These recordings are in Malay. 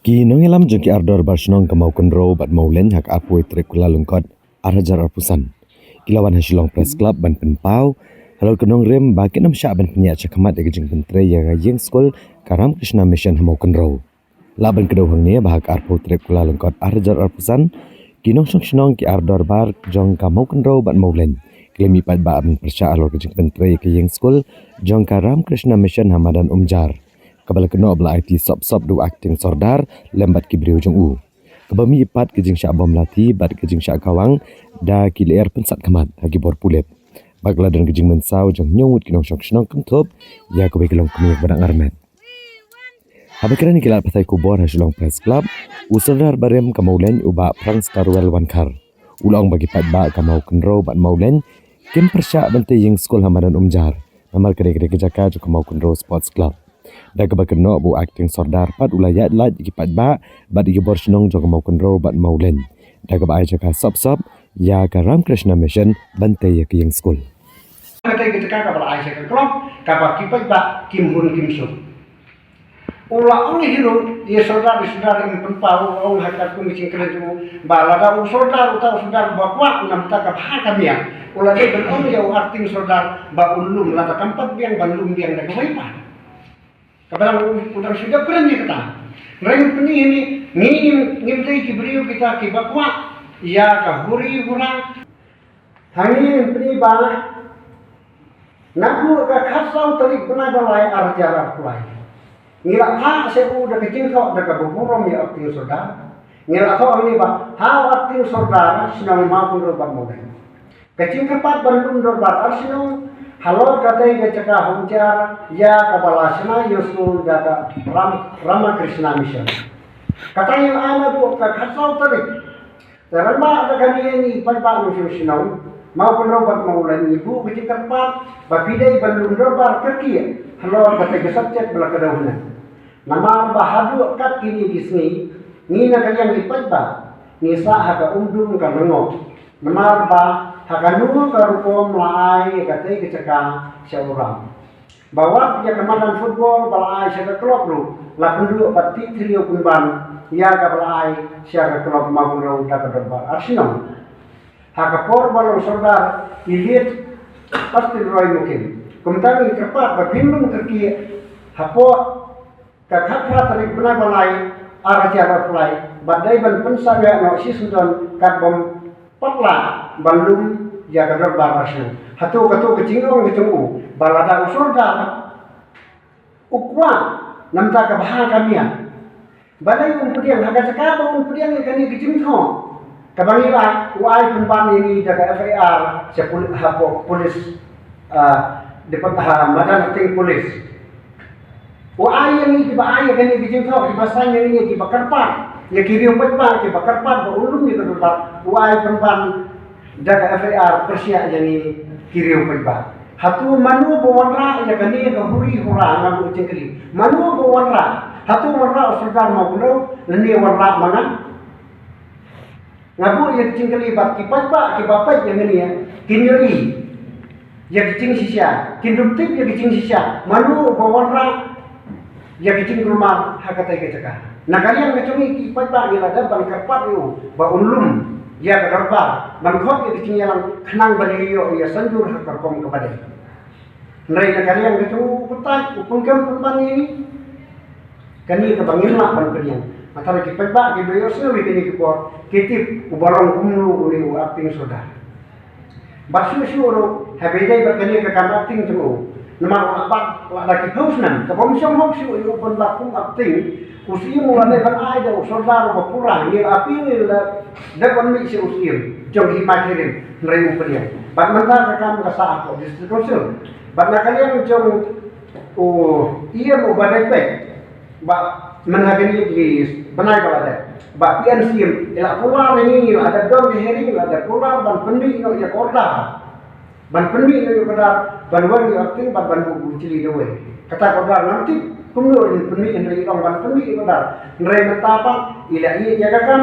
Kinongelam jengki ardor barsnong kemau kenro bat maulen hak apui trekula lungkot arhajar arpusan. Kilawan Hasilong Press Club ban penpau halau kenong rem baki nam syak ban penyak cakamat ya gejeng pentre ya gajeng skol Karam Krishna Mission hamau kenro. Laban kedau hang ni bahak arpu trekula lungkot arhajar arpusan kinong snong ki ardor bar jong kamau kenro bat maulen. Klemi pat ba ban persya halau gejeng pentre ya gajeng skol jong Karam Krishna Mission hamadan umjar. Kabala kena bela IT sop-sop du acting sordar lembat kibriu jong u. Kabami ipat kejing syak bom lati bat kejing syak kawang da kiler pensat kamat hagi bor pulet. Bagla dan kejing mensau jong nyongut kinong syok senong kentop ya kebai kelong kemir badang armet. Habakiran kilat pasai kubor Hasilong Press Club usordar barem kamaulen uba prang skaruel wankar. Ulang bagi pat ba kamau kenro bat maulen kim persyak bante ying skol hamadan umjar. Namal kedai-kedai kejaka jok kamau kenro sports club. Da kebakeno bu acting sordar pat ulayat lat ikipat ba bat igibor senong jong mau kenro bat maulen. Da kebai jaka sop-sop ya Karam Krishna Mission bante ya kiyeng school. Kata kita kabal Aisyah ke klub kabal kipat ba kim hun kim su. Ula uli hiru ya sordar yang penpau ul hakat ku micing kerja balada ul sordar utau sordar bakwa nam ta ka kamian. Ula dia berong ya acting sordar ba ulum lata tempat biang balum biang da kewaipan. Kabarang udang sudah berani kita. Reng peni ini ngim tei kibriu kita kibakwa ya kahuri hurang. Hangi peni ba naku ka khasau tarik pernah balai arjara kulai. Ngila ha se u da kecing kau da kaburom ya akting saudara. Ngila kau ini ba ha akting saudara sinang mau pun robat modal. Kecing kepat bandung dorbar arsinong halo katai gecaka hunjar ya kabalasna yusul data Rama Krishna Mission. Katanya ana do ka khasau tarik. Terima ada kami ini pagpang sinau mau penrobat maulan ibu biji kerpat bapidai bandung dorbar kerki halo katai gesabcet bela kedaunan. Nama bahadu kat kini disni ngina kalian ipatba ngisa haka undung ka mengo. Nama ba hakanu karupo mlai katai kecaka syauram. Bawa dia kemadan football balai syaka klub lu. Lapendu pati trio kunban ya ka balai syaka klub maguro da kadaba Arsenal. Hakapor balong sordar ilit pasti roy mungkin. Kemudian kerpat bapindung terki hapo kakatra tarik benar balai arah balai badai ban pensaga no sisudon kadbom patla bandung ya kadar barasnya hatu kecingong kecungu balada usurda ukwa namta ka baha kamian balai umpudian haga sakaba umpudian kani kecingho kabangila uai penpan ini daga FAR sepul hapo polis depan madan ting polis uai ini tiba ai kani kecingho dibasanya ini tiba kerpat ya kiri upat ke bakar pat ulum ni kedupat uai perban jaga FAR persia jadi kiri upat hatu manu bawanra ya kani ka huri hura ngabu cengkeli manu bawanra hatu warra usudar mabulo leni warra mangan ngabu ya cengkeli bat kipat ba ki bapat yang ni ya kinyoi ya kicing sisya kinduptip ya kicing sisya manu bawanra ya kicing rumah hakatai kecaka. Nah kalian kecungi kipat ba gila da ban kerpat yu ba unlum ya kadarba ban khot ya kicing yang kenang bali yo ya sanjur hakar kom kepada. Nrai na kalian kecungu putai upung kam pemban ini. Kani ka bangin mak ban kalian. Antara kipat ba gido yo sewi kini kipor kitip ubarong kumlu uli acting soda. Basu syuro habedai ba kani ka kam acting tu. Nama apa lagi hausnan kabom syong hausi yu ban lakum acting usia mulai kan ada saudara berkurang ni api ni dapat misi usia jom himakirin nerima pilihan bad mentah kamu kesah apa distribusi bad kalian jom iya mau badai pek bad menghadiri di benai balada bad pian sim elak pulang ini ada dom di hari ada pulang ban pendi no ya kota ban pendi no ya kota ban wani aktif ban buku cili doe kata kota nanti kumno penuh dari orang penuh itu dah. Nerai mentapa ila iya jaga kan.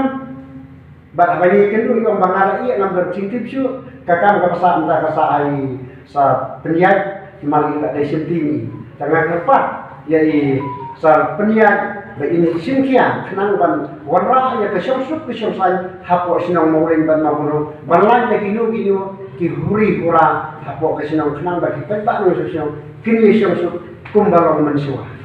Bat abani kendu orang bangala iya nam bercintip su kakam kapasa entah kasai sa penyiat mali ila dari sentini. Tengah kepat yai sa penyiat ba ini simkia kenang ban warra ya ke syamsuk ke syamsan hapo sinong maulen ban mabuno banlan ya kinu ki huri hura hapo ke sinong kenang ba ki pet ba no sinong kini syamsuk kumbalong mansua